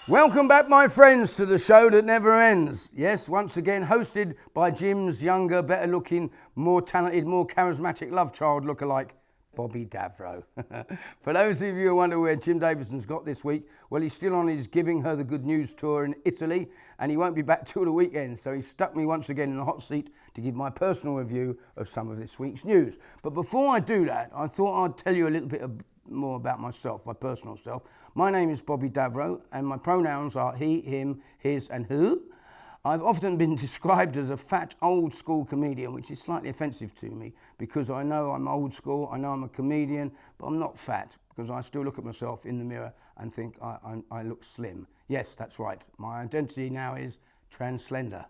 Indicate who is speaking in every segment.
Speaker 1: Welcome back, my friends, to the show that never ends. Yes, once again, hosted by Jim's younger, better-looking, more talented, more charismatic love child lookalike, Bobby Davro. For those of you who wonder where Jim Davidson's got this week, well, he's still on his Giving Her the Good News tour in Italy, and he won't be back till the weekend, so he stuck me once again in the hot seat to give my personal review of some of this week's news. But before I do that, I thought I'd tell you a little bit more about myself, my personal self. My name is Bobby Davro, and my pronouns are he, him, his, and who. I've often been described as a fat, old-school comedian, which is slightly offensive to me, because I know I'm old school, I know I'm a comedian, but I'm not fat, because I still look at myself in the mirror and think I look slim. Yes, that's right. My identity now is trans-slender.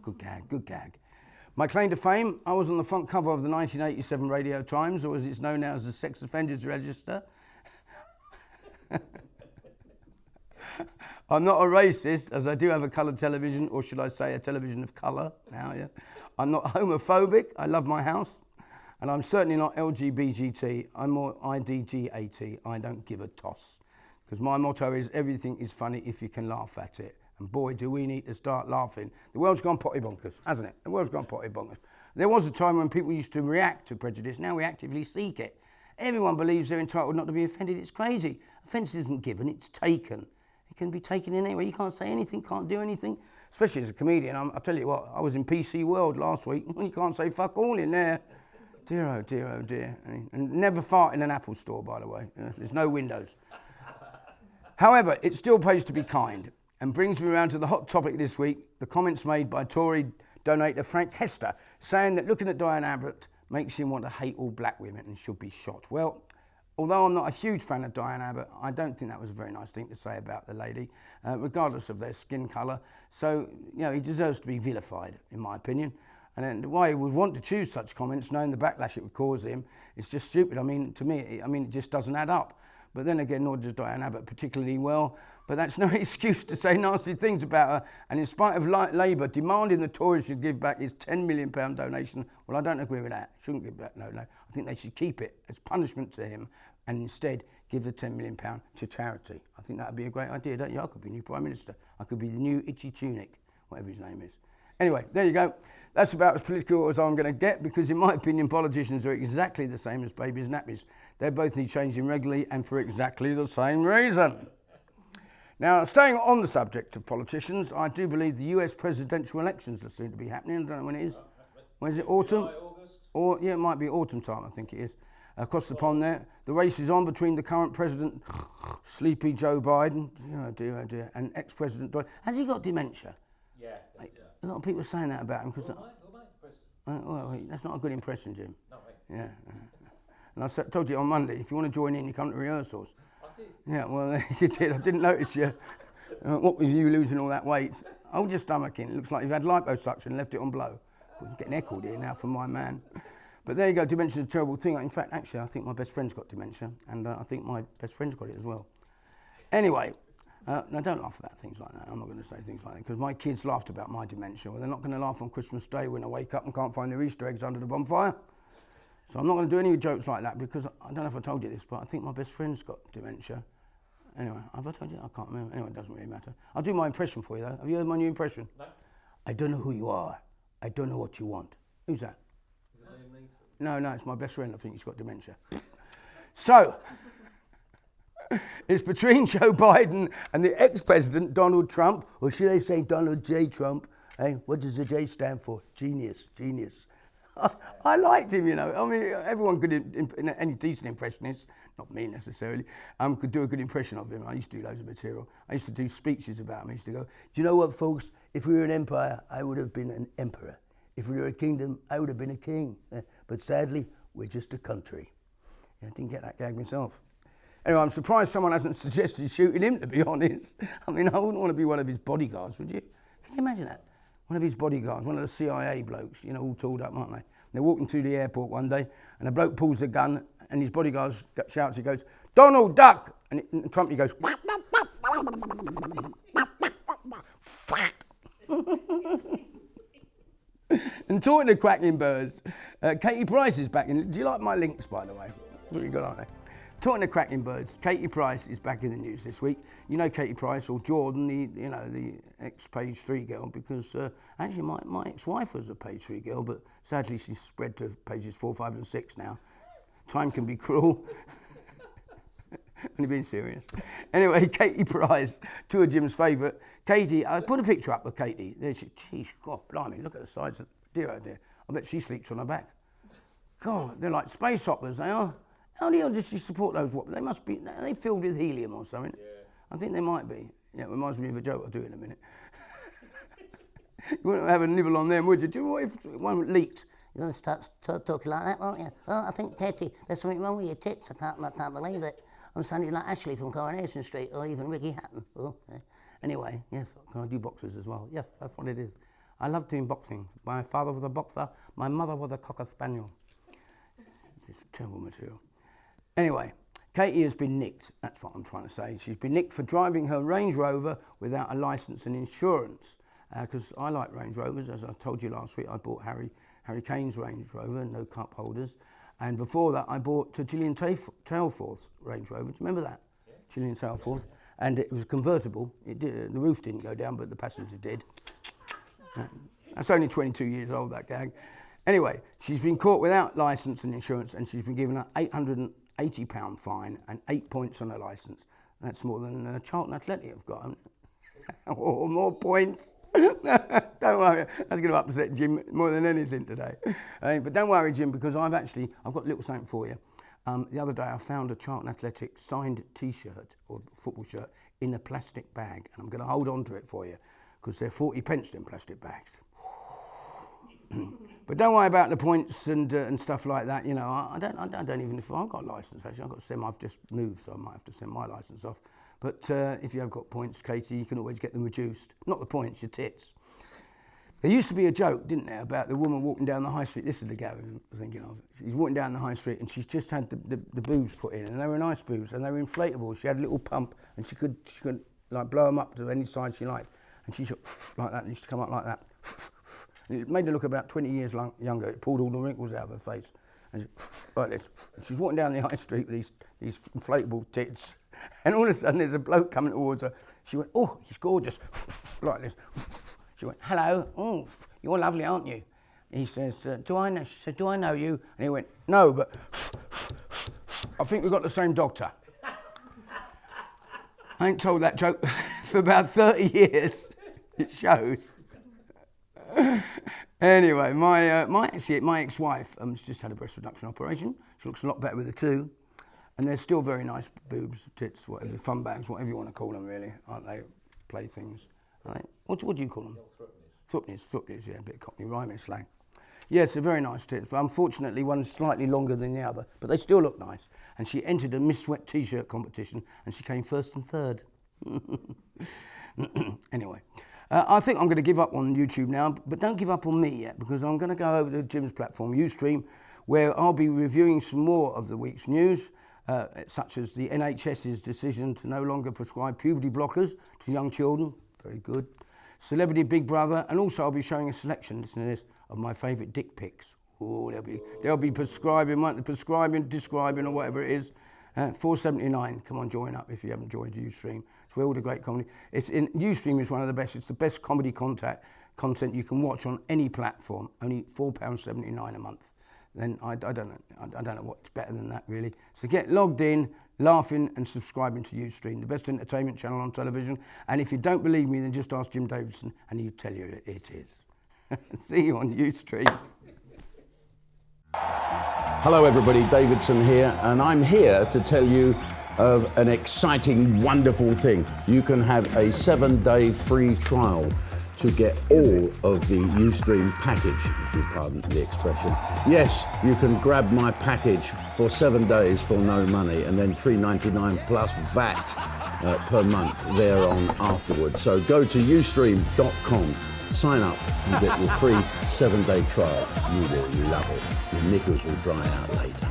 Speaker 1: Good gag, good gag. My claim to fame, I was on the front cover of the 1987 Radio Times, or as it's known now as the Sex Offenders Register. I'm not a racist, as I do have a coloured television, or should I say a television of colour now, yeah. I'm not homophobic, I love my house, and I'm certainly not LGBT, I'm more IDGAT, I don't give a toss. Because my motto is, everything is funny if you can laugh at it. And boy, do we need to start laughing. The world's gone potty bonkers, hasn't it? The world's gone potty bonkers. There was a time when people used to react to prejudice, now we actively seek it. Everyone believes they're entitled not to be offended, it's crazy. Offence isn't given, it's taken. It can be taken in any way. You can't say anything, can't do anything, especially as a comedian. I'll tell you what, I was in PC World last week. You can't say fuck all in there. Dear, oh dear, oh dear. And never fart in an Apple store, by the way. There's no windows. However, it still pays to be kind, and brings me around to the hot topic this week, the comments made by Tory donator Frank Hester, saying that looking at Diane Abbott makes him want to hate all black women and should be shot. Well, although I'm not a huge fan of Diane Abbott, I don't think that was a very nice thing to say about the lady, regardless of their skin colour. So, you know, he deserves to be vilified, in my opinion. And then why he would want to choose such comments, knowing the backlash it would cause him, is just stupid. I mean, to me, it just doesn't add up. But then again, nor does Diane Abbott particularly well. But that's no excuse to say nasty things about her. And in spite of Labour demanding the Tories should give back his £10 million donation, well, I don't agree with that. Shouldn't give back, no. I think they should keep it as punishment to him and instead give the £10 million to charity. I think that would be a great idea, don't you? I could be new Prime Minister. I could be the new Itchy Tunic, whatever his name is. Anyway, there you go. That's about as political as I'm going to get, because in my opinion, politicians are exactly the same as babies' nappies. They both need changing regularly and for exactly the same reason. Now, staying on the subject of politicians, I do believe the US presidential elections are soon to be happening. I don't know when it is. When is it? Autumn?
Speaker 2: July, August?
Speaker 1: Or, yeah, it might be autumn time, I think it is. Across the pond there, the race is on between the current president, sleepy Joe Biden, oh dear, and ex-president Donald. Has he got dementia?
Speaker 2: Yeah.
Speaker 1: A lot of people are saying that about him. Because
Speaker 2: Who might the president?
Speaker 1: well, that's not a good impression, Jim.
Speaker 2: No, mate.
Speaker 1: Yeah. And I told you on Monday, if you want to join in, you come to rehearsals.
Speaker 2: I did.
Speaker 1: Yeah, well, you did. I didn't notice you. What with you losing all that weight? Hold your stomach in. It looks like you've had liposuction and left it on blow. I'm getting echoed here now from my man. But there you go, dementia's a terrible thing. In fact, actually, I think my best friend's got dementia, and I think my best friend's got it as well. Anyway, now don't laugh about things like that. I'm not going to say things like that, because my kids laughed about my dementia. Well, they're not going to laugh on Christmas Day when I wake up and can't find their Easter eggs under the bonfire. So I'm not going to do any jokes like that, because I don't know if I told you this, but I think my best friend's got dementia. Anyway, have I told you? I can't remember. Anyway, it doesn't really matter. I'll do my impression for you, though. Have you heard my new impression?
Speaker 2: No.
Speaker 1: I don't know who you are. I don't know what you want. Who's that?
Speaker 2: Is his name Lisa?
Speaker 1: No, it's my best friend. I think he's got dementia. So, it's between Joe Biden and the ex-president, Donald Trump, or should I say Donald J. Trump? Hey, what does the J stand for? Genius. I liked him, you know. I mean, everyone could, any decent impressionist, not me necessarily, could do a good impression of him. I used to do loads of material. I used to do speeches about him. I used to go, do you know what, folks? If we were an empire, I would have been an emperor. If we were a kingdom, I would have been a king. But sadly, we're just a country. Yeah, I didn't get that gag myself. Anyway, I'm surprised someone hasn't suggested shooting him, to be honest. I mean, I wouldn't want to be one of his bodyguards, would you? Can you imagine that? One of his bodyguards, one of the CIA blokes, you know, all tooled up, aren't they? They're walking through the airport one day, and a bloke pulls the gun, and his bodyguard shouts, he goes, "Donald, duck!" And Trump, he goes, "Fat!" And talking to quacking birds, Katie Price is back in. Do you like my links, by the way? Really good, aren't they? Talking of cracking birds, Katie Price is back in the news this week. You know Katie Price, or Jordan, the ex-Page 3 girl, because actually my ex-wife was a Page 3 girl, but sadly she's spread to pages 4, 5 and 6 now. Time can be cruel. Only being serious. Anyway, Katie Price, two of Jim's favourite. Katie, I put a picture up of Katie. There she, geez, God, blimey, look at the size of, dear oh dear. I bet she sleeps on her back. God, they're like space hoppers, they are. How the hell does she support those whoppers? They must be, are they filled with helium or something? Yeah. I think they might be. Yeah, it reminds me of a joke I'll do in a minute. You wouldn't have a nibble on them, would you? Do you know what if one leaked?
Speaker 3: You're going to start talking like that, won't you? Oh, I think, Katie, there's something wrong with your tits. I can't believe it. I'm sounding like Ashley from Coronation Street, or even Ricky Hatton. Oh, yeah. Anyway, yes, can I do boxers as well? Yes, that's what it is. I love doing boxing. My father was a boxer, my mother was a cocker spaniel. It's terrible material. Anyway, Katie has been nicked, that's what I'm trying to say. She's been nicked for driving her Range Rover without a licence and insurance. Because I like Range Rovers, as I told you last week, I bought Harry Kane's Range Rover, no cup holders. And before that, I bought Gillian Tailforth's Range Rover. Do you remember that? Yeah. Gillian Tailforth. And it was convertible. It did, the roof didn't go down, but the passenger did. That's only 22 years old, that gag. Anyway, she's been caught without licence and insurance, and she's been given an £880 fine and 8 points on her licence. That's more than Charlton Athletic have got, haven't it? Or more points. Don't worry, that's going to upset Jim more than anything today. But don't worry, Jim, because I've got a little something for you. The other day I found a Charlton Athletic signed T-shirt or football shirt in a plastic bag, and I'm going to hold on to it for you because they're 40 pence in plastic bags. But don't worry about the points and stuff like that. You know, I don't even, if I've got a licence, actually, I've just moved, so I might have to send my licence off. But if you have got points, Katie, you can always get them reduced. Not the points, your tits. There used to be a joke, didn't there, about the woman walking down the high street. This is the guy I was thinking of. She's walking down the high street and she's just had the boobs put in, and they were nice boobs and they were inflatable. She had a little pump and she could like blow them up to any size she liked. And she like that, and used to come up like that. And it made her look about 20 years younger. It pulled all the wrinkles out of her face. And she, like this. And she's walking down the high street with these inflatable tits. And all of a sudden there's a bloke coming towards her. She went, oh, he's gorgeous, like this. She went, hello, oh, you're lovely, aren't you? He says, do I know? She said, do I know you? And he went, no, but I think we've got the same doctor. I ain't told that joke for about 30 years. It shows. Anyway, my ex-wife has just had a breast reduction operation. She looks a lot better with the two. And they're still very nice boobs, tits, whatever, fun bags, whatever you want to call them, really, aren't they? Playthings. Right? What do you call them? Throupnies, yeah, a bit of Cockney rhyming slang. Yeah, it's a very nice tits, but unfortunately one's slightly longer than the other, but they still look nice. And she entered a Miss Sweat T-shirt competition, and she came first and third. Anyway, I think I'm going to give up on YouTube now, but don't give up on me yet, because I'm going to go over to Jim's platform, Ustream, where I'll be reviewing some more of the week's news. Such as the NHS's decision to no longer prescribe puberty blockers to young children, very good. Celebrity Big Brother, and also I'll be showing a selection, listen to this, of my favourite dick pics. Oh, they'll be prescribing, won't they? Prescribing, describing, or whatever it is. $4.79. Come on, join up if you haven't joined Ustream. It's where all the great comedy. Ustream is one of the best. It's the best comedy content you can watch on any platform. Only £4.79 a month. Then I don't know what's better than that, really. So get logged in, laughing and subscribing to Ustream, the best entertainment channel on television. And if you don't believe me, then just ask Jim Davidson and he'll tell you it is. See you on Ustream.
Speaker 4: Hello everybody, Davidson here, and I'm here to tell you of an exciting, wonderful thing. You can have a 7-day free trial to get all of the Ustream package, if you pardon the expression. Yes, you can grab my package for 7 days for no money, and then $3.99 plus VAT per month thereon afterwards. So go to ustream.com, sign up and get your free 7-day trial. You will love it. Your knickers will dry out later.